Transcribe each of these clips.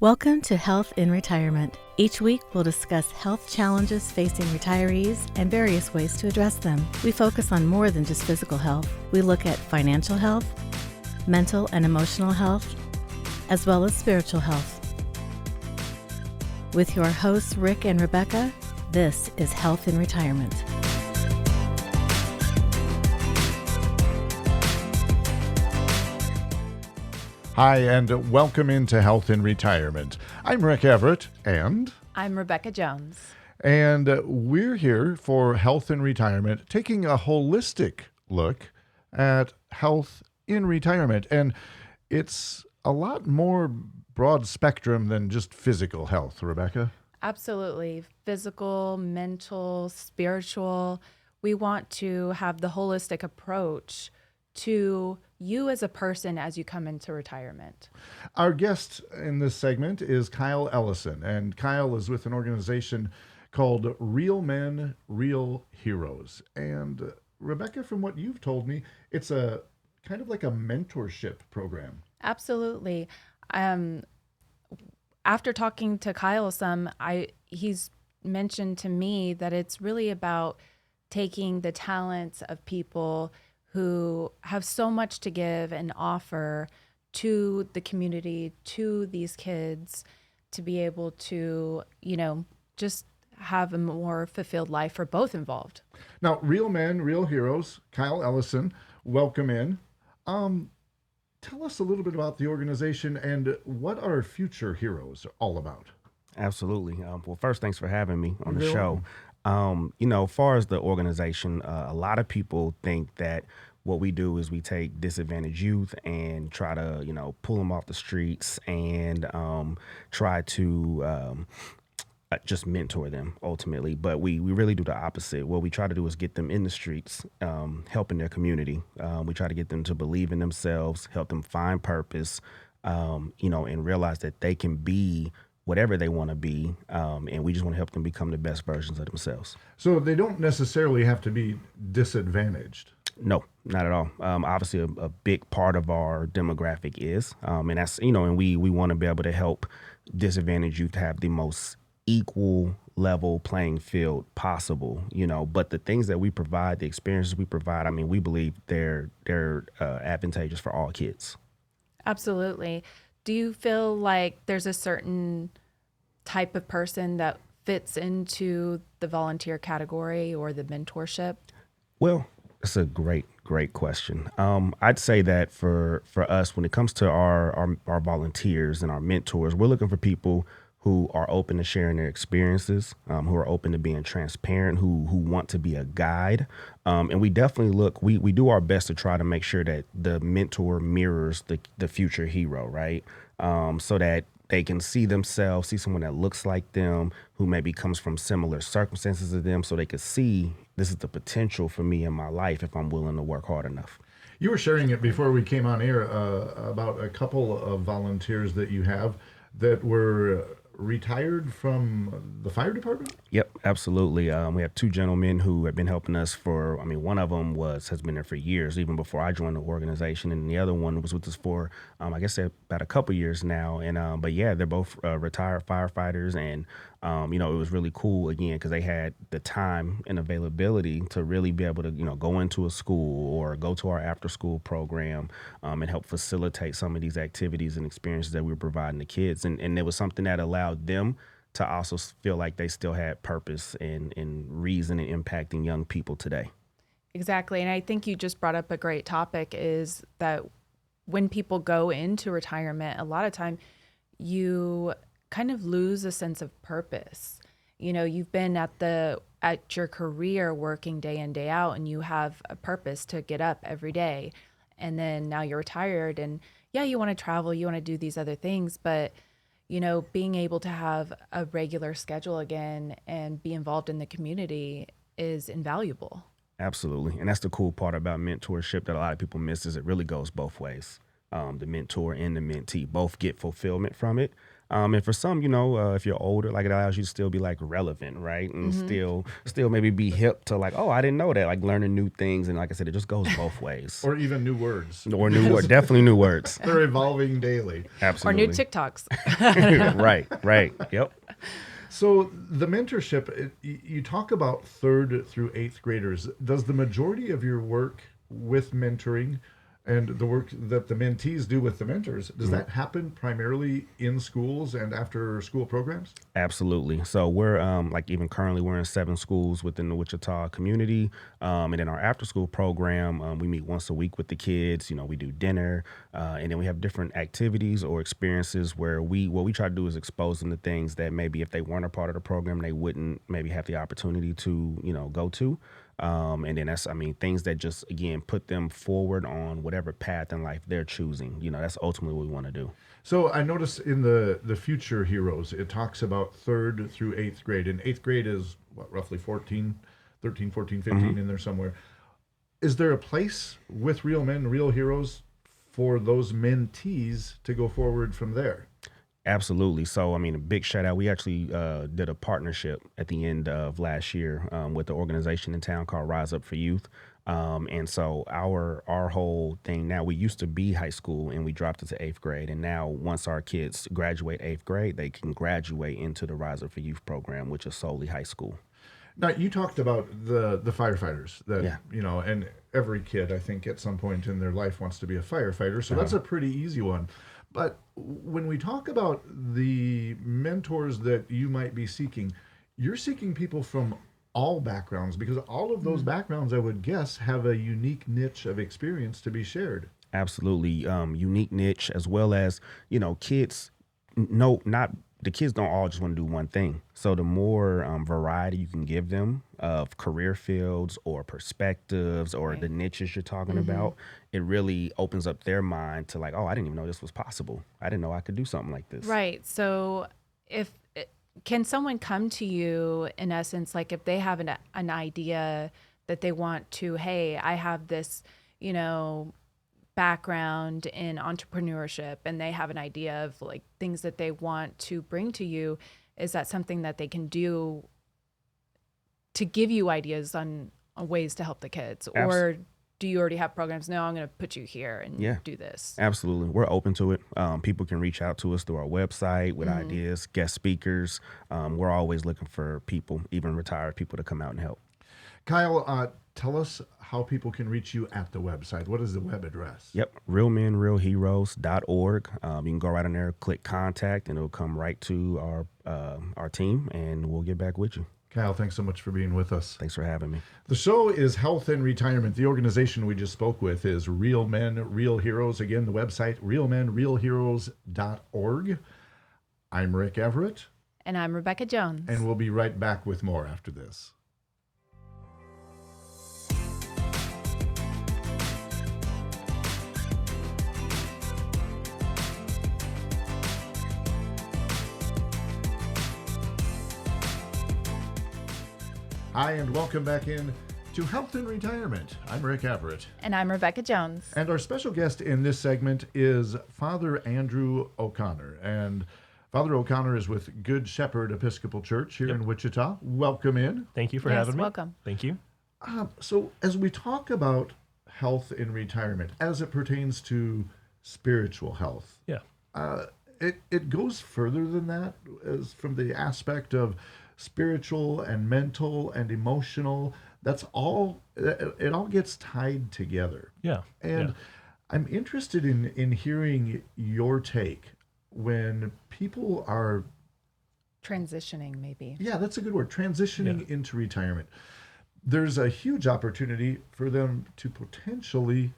Welcome to Health in Retirement. Each week, we'll discuss health challenges facing retirees and various ways to address them. We focus on more than just physical health. We look at financial health, mental and emotional health, as well as spiritual health. With your hosts, Rick and Rebecca, this is Health in Retirement. Hi, and welcome into Health in Retirement. I'm Rick Everett, and I'm Rebecca Jones. And we're here for Health in Retirement, taking a holistic look at health in retirement. And it's a lot more broad spectrum than just physical health, Rebecca. Absolutely. Physical, mental, spiritual. We want to have the holistic approach to you as a person as you come into retirement. Our guest in this segment is Kyle Ellison, and Kyle is with an organization called Real Men, Real Heroes. And Rebecca, from what you've told me, it's a kind of like a mentorship program. Absolutely. After talking to Kyle some, he's mentioned to me that it's really about taking the talents of people who have so much to give and offer to the community, to these kids, to be able to, just have a more fulfilled life for both involved. Now, Real Men, Real Heroes, Kyle Ellison, welcome in. Tell us a little bit about the organization and what are future heroes all about. Absolutely. Well, first, thanks for having me on the show. Welcome. As far as the organization, a lot of people think that what we do is we take disadvantaged youth and try to, pull them off the streets and try to just mentor them ultimately. But we really do the opposite. What we try to do is get them in the streets, helping their community. We try to get them to believe in themselves, help them find purpose, and realize that they can be whatever they want to be, and we just want to help them become the best versions of themselves. So they don't necessarily have to be disadvantaged. No, not at all. Obviously, a big part of our demographic is, and that's, and we want to be able to help disadvantaged youth have the most equal level playing field possible, but the things that we provide, the experiences we provide, we believe they're advantageous for all kids. Absolutely. Do you feel like there's a certain type of person that fits into the volunteer category or the mentorship? Well, it's a great question. I'd say that for us, when it comes to our volunteers and our mentors, we're looking for people who are open to sharing their experiences, who are open to being transparent, who want to be a guide. And we definitely we do our best to try to make sure that the mentor mirrors the future hero, right? So that they can see themselves, see someone that looks like them, who maybe comes from similar circumstances to them, so they could see this is the potential for me in my life if I'm willing to work hard enough. You were sharing it before we came on air about a couple of volunteers that you have that were retired from the fire department? Yep, absolutely. We have two gentlemen who have been helping us for, one of them has been there for years, even before I joined the organization, and the other one was with us for, about a couple years now. And but yeah, they're both retired firefighters, and it was really cool again because they had the time and availability to really be able to go into a school or go to our after school program and help facilitate some of these activities and experiences that we were providing the kids, and it was something that allowed them to also feel like they still had purpose and reason in impacting young people today. Exactly. And I think you just brought up a great topic, is that when people go into retirement, a lot of time you kind of lose a sense of purpose. You've been at your career working day in, day out, and you have a purpose to get up every day. And then now you're retired, and yeah, you want to travel, you want to do these other things, but being able to have a regular schedule again and be involved in the community is invaluable. Absolutely. And that's the cool part about mentorship that a lot of people miss, is it really goes both ways. The mentor and the mentee both get fulfillment from it. And for some, if you're older, like it allows you to still be like relevant, right? And still maybe be hip to like, oh, I didn't know that, like learning new things. And like I said, it just goes both ways. Or even new words. Or new words, definitely new words. They're evolving daily. Absolutely. Or new TikToks. Right. Yep. So the mentorship, you talk about 3rd through 8th graders. Does the majority of your work with mentoring and the work that the mentees do with the mentors, does that happen primarily in schools and after school programs? Absolutely. So we're like even currently we're in 7 schools within the Wichita community. And in our after school program, we meet once a week with the kids. We do dinner and then we have different activities or experiences where what we try to do is expose them to things that maybe if they weren't a part of the program, they wouldn't maybe have the opportunity to, go to. And then things that just, again, put them forward on whatever path in life they're choosing. That's ultimately what we want to do. So I noticed in the Future Heroes, it talks about 3rd through 8th grade. And 8th grade is, roughly 13, 14, 15 in there somewhere. Is there a place with Real Men, Real Heroes for those mentees to go forward from there? Absolutely. So, a big shout out. We actually did a partnership at the end of last year with the organization in town called Rise Up for Youth. And so our whole thing now, we used to be high school and we dropped it to 8th grade. And now once our kids graduate 8th grade, they can graduate into the Rise Up for Youth program, which is solely high school. Now, you talked about the firefighters that, and every kid, I think, at some point in their life wants to be a firefighter. So that's a pretty easy one. But when we talk about the mentors that you might be seeking, you're seeking people from all backgrounds, because all of those backgrounds, I would guess, have a unique niche of experience to be shared. Absolutely. Unique niche, as well as, kids, the kids don't all just want to do one thing. So the more variety you can give them of career fields or perspectives or the niches you're talking about, it really opens up their mind to like, oh, I didn't even know this was possible. I didn't know I could do something like this. Right. So can someone come to you, in essence, like if they have an idea that they want to, hey, I have this, background in entrepreneurship, and they have an idea of like things that they want to bring to you, is that something that they can do to give you ideas on ways to help the kids? Or do you already have programs? No, I'm going to put you here and do this. Absolutely. We're open to it. People can reach out to us through our website with ideas, guest speakers. We're always looking for people, even retired people, to come out and help. Kyle, tell us how people can reach you at the website. What is the web address? Yep, realmenrealheroes.org. You can go right in there, click contact, and it'll come right to our team, and we'll get back with you. Kyle, thanks so much for being with us. Thanks for having me. The show is Health and Retirement. The organization we just spoke with is Real Men, Real Heroes. Again, the website, realmenrealheroes.org. I'm Rick Everett. And I'm Rebecca Jones. And we'll be right back with more after this. Hi, and welcome back in to Health and Retirement. I'm Rick Everett. And I'm Rebecca Jones. And our special guest in this segment is Father Andrew O'Connor. And Father O'Connor is with Good Shepard Episcopal Church here in Wichita. Welcome in. Thank you for having me. Welcome. Thank you. So as we talk about health in retirement, as it pertains to spiritual health, it goes further than that, as from the aspect of spiritual and mental and emotional. That's all, it all gets tied together. And I'm interested in hearing your take when people are transitioning, maybe. Yeah, that's a good word. Transitioning into retirement. There's a huge opportunity for them to potentially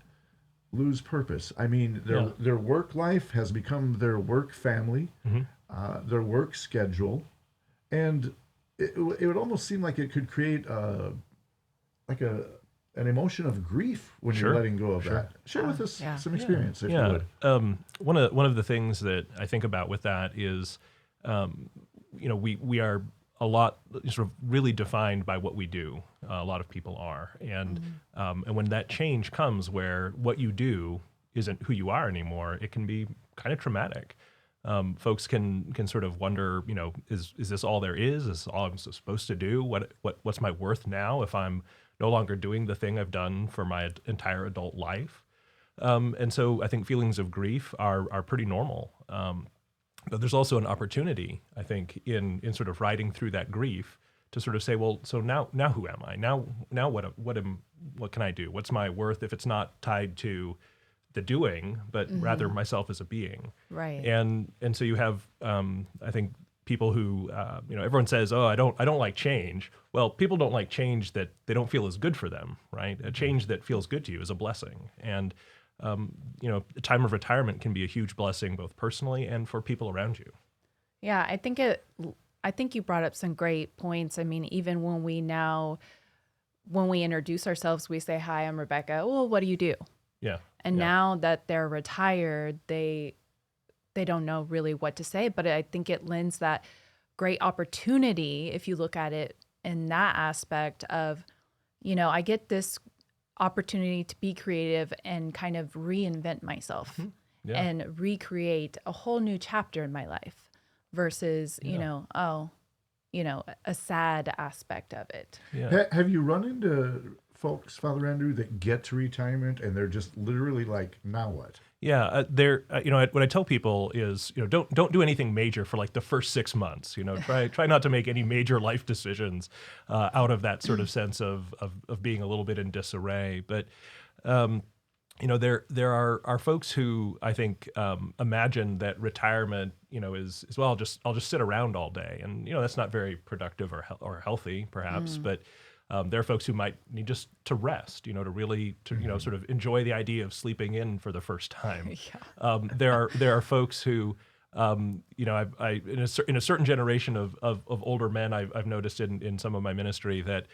lose purpose. I mean, their work life has become their work family, their work schedule, and it would almost seem like it could create an emotion of grief when you're letting go of that. Share with us some experience, if you would. One of the things that I think about with that is, we are a lot sort of really defined by what we do. A lot of people are, and when that change comes, where what you do isn't who you are anymore, it can be kind of traumatic. folks can sort of wonder, is this all there is? Is this all I'm supposed to do? What's my worth now if I'm no longer doing the thing I've done for my entire adult life? And so I think feelings of grief are pretty normal. But there's also an opportunity, I think, in sort of riding through that grief to sort of say, well, so now who am I? Now what can I do? What's my worth if it's not tied to the doing, but rather myself as a being? Right. And so you have, I think, people who, everyone says, oh, I don't like change. Well, people don't like change that they don't feel is good for them, right? A change that feels good to you is a blessing. And a time of retirement can be a huge blessing, both personally and for people around you. Yeah, I think you brought up some great points. I mean, even when we introduce ourselves, we say, hi, I'm Rebecca. Well, what do you do? Yeah. And now that they're retired, they don't know really what to say, but I think it lends that great opportunity, if you look at it in that aspect of, I get this opportunity to be creative and kind of reinvent myself and recreate a whole new chapter in my life versus, a sad aspect of it. Yeah. Have you run into folks, Father Andrew, that get to retirement and they're just literally like, now what? Yeah, what I tell people is, don't do anything major for like the first 6 months. Try not to make any major life decisions out of that sort of sense of being a little bit in disarray. But there are folks who I think imagine that retirement, is well, I'll just sit around all day, and that's not very productive or healthy, perhaps, but. There are folks who might need just to rest, to really, sort of enjoy the idea of sleeping in for the first time. There are folks who, in a certain generation of older men, I've noticed in some of my ministry that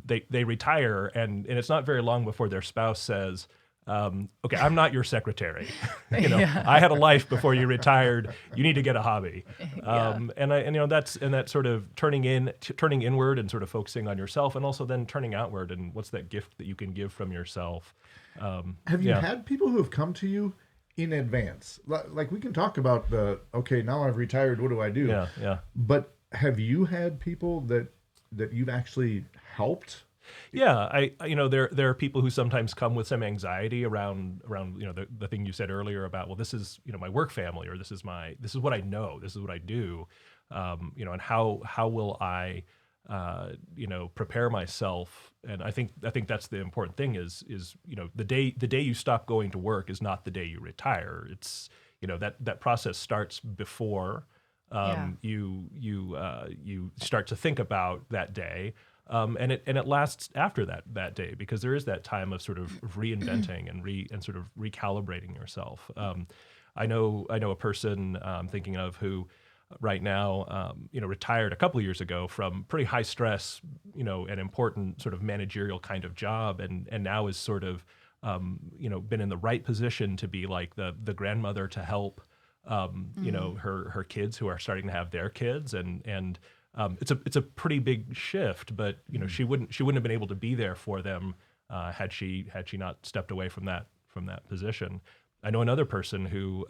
they retire, and it's not very long before their spouse says, okay, I'm not your secretary. I had a life before you retired. You need to get a hobby. That's sort of turning inward and sort of focusing on yourself, and also then turning outward. And what's that gift that you can give from yourself? Have you had people who have come to you in advance? Like we can talk about okay, now I've retired. What do I do? Yeah. But have you had people that you've actually helped? Yeah, there are people who sometimes come with some anxiety around the thing you said earlier about, well, this is my work family, or this is what I know, this is what I do, and how will I prepare myself? And I think that's the important thing is the day you stop going to work is not the day you retire. It's that process starts before you start to think about that day. And it lasts after that day, because there is that time of sort of reinventing and sort of recalibrating yourself. I know a person I'm thinking of who right now retired a couple of years ago from pretty high stress, an important sort of managerial kind of job, and now is sort of been in the right position to be like the grandmother to help her kids who are starting to have their kids, and it's a pretty big shift, but she wouldn't have been able to be there for them had she not stepped away from that position. I know another person who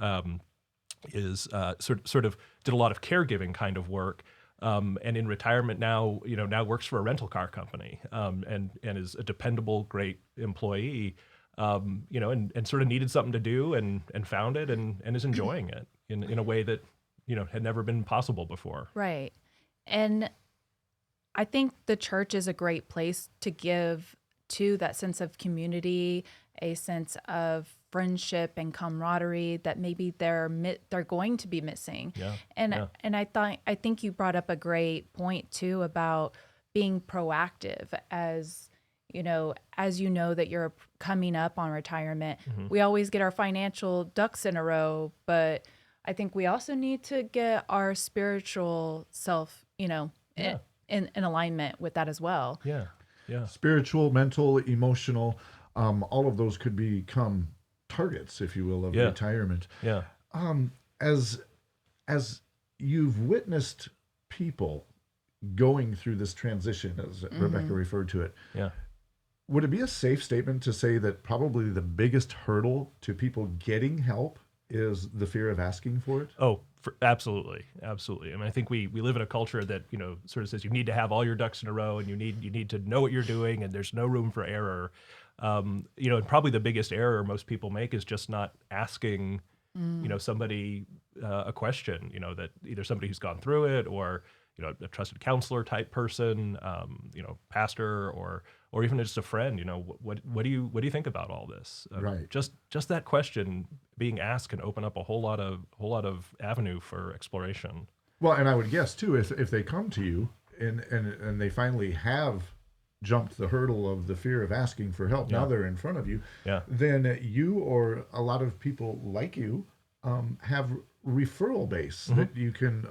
is sort of did a lot of caregiving kind of work, and in retirement now works for a rental car company, and is a dependable, great employee, and sort of needed something to do and found it and is enjoying it in a way that had never been possible before. Right. And I think the church is a great place to give to that sense of community, a sense of friendship and camaraderie that maybe they're going to be missing. And I think you brought up a great point too about being proactive as that you're coming up on retirement. Mm-hmm. We always get our financial ducks in a row, but I think we also need to get our spiritual self, in alignment with that as well. Yeah. Spiritual, mental, emotional, all of those could become targets, if you will, of retirement. Yeah. As you've witnessed people going through this transition, as Rebecca referred to it, would it be a safe statement to say that probably the biggest hurdle to people getting help is the fear of asking for it? Oh, absolutely, absolutely. I mean, I think we live in a culture that sort of says you need to have all your ducks in a row, and you need to know what you're doing, and there's no room for error. And probably the biggest error most people make is just not asking, somebody a question. That either somebody who's gone through it, or a trusted counselor type person, pastor, or even just a friend. What do you think about all this? Right. Just that question being asked can open up a whole lot of avenue for exploration. Well, and I would guess too, if they come to you and they finally have jumped the hurdle of the fear of asking for help, now they're in front of you, then you or a lot of people like you have referral base that you can,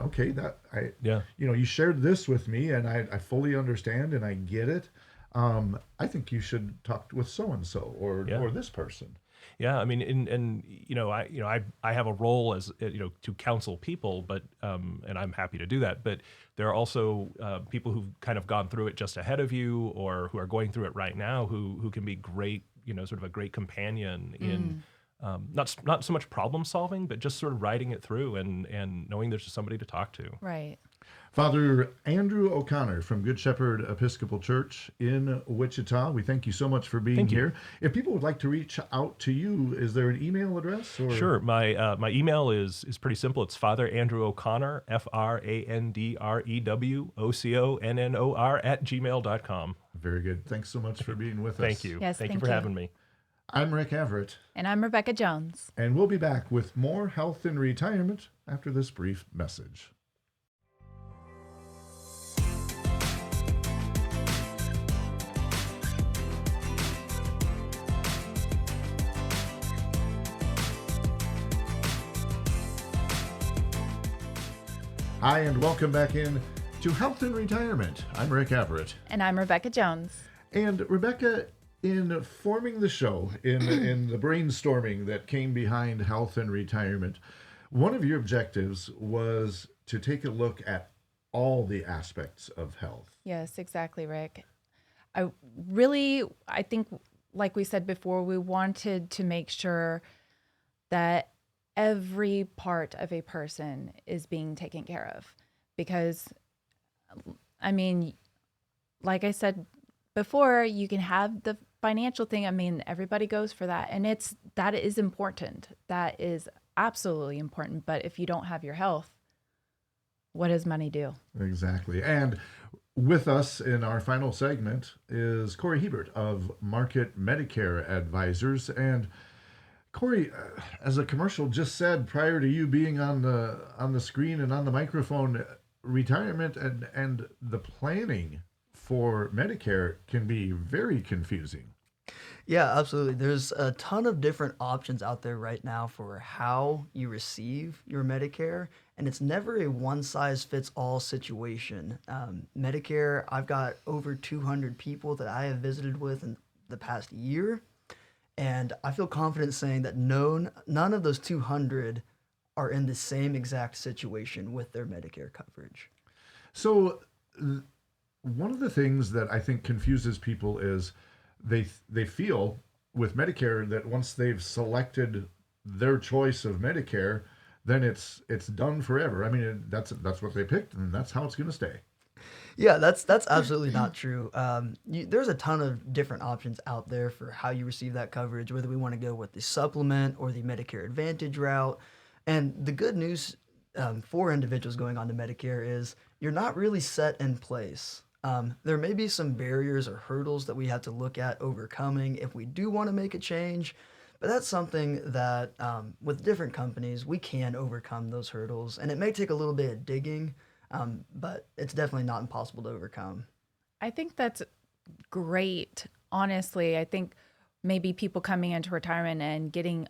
you shared this with me and I fully understand and I get it. I think you should talk with so-and-so or this person. Yeah, I mean, I have a role as to counsel people, but and I'm happy to do that. But there are also people who've kind of gone through it just ahead of you, or who are going through it right now, who can be great, sort of a great companion in not so much problem solving, but just sort of riding it through and knowing there's just somebody to talk to. Right. Father Andrew O'Connor from Good Shepherd Episcopal Church in Wichita, we thank you so much for being here. If people would like to reach out to you, is there an email address? Or? Sure. My email is pretty simple. It's Father Andrew O'Connor, FRANDREWOCONNOR @gmail.com. Very good. Thanks so much for being with us. Thank you. Yes, thank you for having me. I'm Rick Everett. And I'm Rebecca Jones. And we'll be back with more health and retirement after this brief message. Hi, and welcome back in to Health and Retirement. I'm Rick Everett. And I'm Rebecca Jones. And Rebecca, in forming the show, in the brainstorming that came behind Health and Retirement, one of your objectives was to take a look at all the aspects of health. Yes, exactly, Rick. I think, like we said before, we wanted to make sure that every part of a person is being taken care of. Because, I mean, like I said before, you can have the financial thing. I mean, everybody goes for that. And that is important. That is absolutely important. But if you don't have your health, what does money do? Exactly. And with us in our final segment is Cory Hiebert of Market Medicare Advisors. And Cory, as a commercial just said prior to you being on the screen and on the microphone, retirement and the planning for Medicare can be very confusing. Yeah, absolutely. There's a ton of different options out there right now for how you receive your Medicare, and it's never a one-size-fits-all situation. Medicare, I've got over 200 people that I have visited with in the past year, and I feel confident saying that none of those 200 are in the same exact situation with their Medicare coverage. So one of the things that I think confuses people is they feel with Medicare that once they've selected their choice of Medicare, then it's done forever. I mean, that's what they picked, and that's how it's going to stay. Yeah, that's absolutely not true. There's a ton of different options out there for how you receive that coverage, whether we want to go with the supplement or the Medicare Advantage route. And the good news for individuals going on to Medicare is you're not really set in place. There may be some barriers or hurdles that we have to look at overcoming if we do want to make a change, but that's something that with different companies, we can overcome those hurdles. And it may take a little bit of digging, but it's definitely not impossible to overcome. I think that's great. Honestly, I think maybe people coming into retirement and getting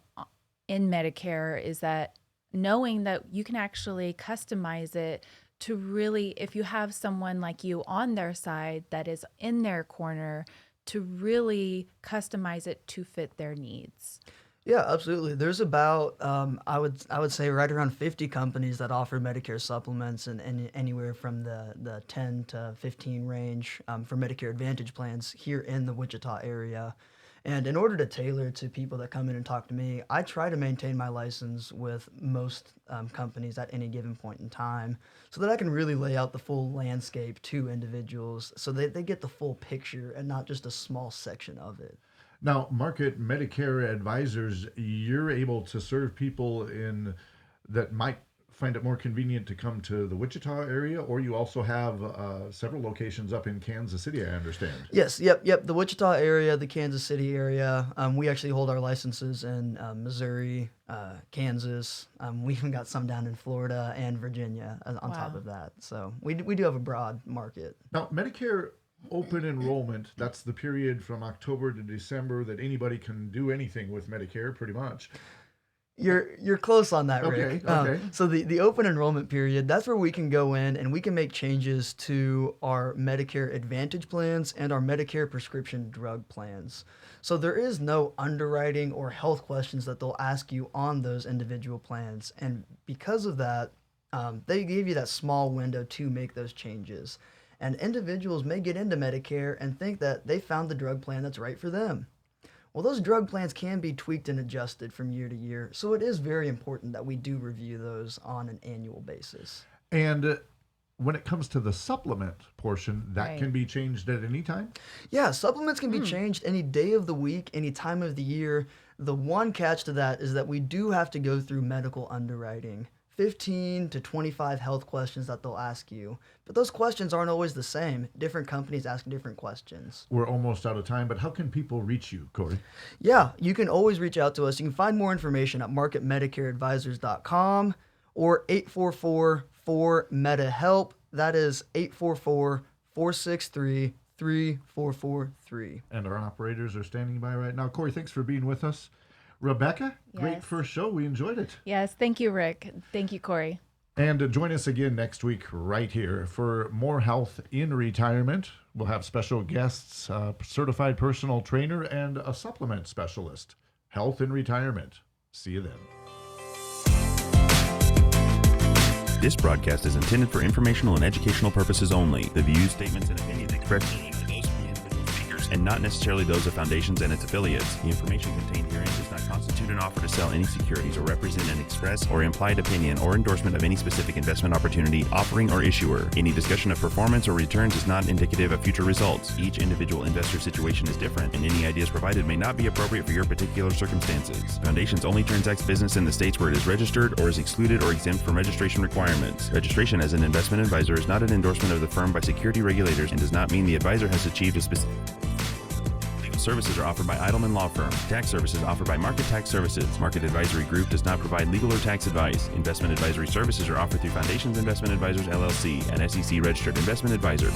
in Medicare is that knowing that you can actually customize it to really, if you have someone like you on their side that is in their corner, to really customize it to fit their needs. Yeah, absolutely. There's about I would say right around 50 companies that offer Medicare supplements and anywhere from the 10 to 15 range for Medicare Advantage plans here in the Wichita area. And in order to tailor to people that come in and talk to me, I try to maintain my license with most companies at any given point in time so that I can really lay out the full landscape to individuals so that they get the full picture and not just a small section of it. Now, Market Medicare Advisors, you're able to serve people that might find it more convenient to come to the Wichita area, or you also have several locations up in Kansas City, I understand. Yes, yep. The Wichita area, the Kansas City area. We actually hold our licenses in Missouri, Kansas. We even got some down in Florida and Virginia on top of that. So we do have a broad market. Now, Medicare open enrollment, that's the period from October to December that anybody can do anything with Medicare, pretty much. You're close on that, Rick. Okay. So the open enrollment period, that's where we can go in and we can make changes to our Medicare Advantage plans and our Medicare prescription drug plans. So there is no underwriting or health questions that they'll ask you on those individual plans. And because of that, they give you that small window to make those changes. And individuals may get into Medicare and think that they found the drug plan that's right for them. Well, those drug plans can be tweaked and adjusted from year to year, so it is very important that we do review those on an annual basis. And when it comes to the supplement portion, that can be changed at any time? Yeah, supplements can be changed any day of the week, any time of the year. The one catch to that is that we do have to go through medical underwriting. 15 to 25 health questions that they'll ask you. But those questions aren't always the same. Different companies ask different questions. We're almost out of time, but how can people reach you, Cory? Yeah, you can always reach out to us. You can find more information at marketmedicareadvisors.com or 844-4-MEDA-HELP. That is 844-463-3443. And our operators are standing by right now. Cory, thanks for being with us. Rebecca, great first show. We enjoyed it. Yes, thank you, Rick. Thank you, Cory. And join us again next week right here for more health in retirement. We'll have special guests, certified personal trainer, and a supplement specialist. Health in retirement. See you then. This broadcast is intended for informational and educational purposes only. The views, statements, and opinions expressed are those of the individual speakers and not necessarily those of foundations and its affiliates. The information contained herein does not constitute an offer to sell any securities or represent an express or implied opinion or endorsement of any specific investment opportunity, offering, or issuer. Any discussion of performance or returns is not indicative of future results. Each individual investor situation is different, and any ideas provided may not be appropriate for your particular circumstances. Foundations only transacts business in the states where it is registered or is excluded or exempt from registration requirements. Registration as an investment advisor is not an endorsement of the firm by security regulators and does not mean the advisor has achieved a specific. Services are offered by Eidelman Law Firm. Tax services offered by Market Tax Services. Market Advisory Group does not provide legal or tax advice. Investment advisory services are offered through Foundations Investment Advisors, LLC, an SEC-registered investment advisor.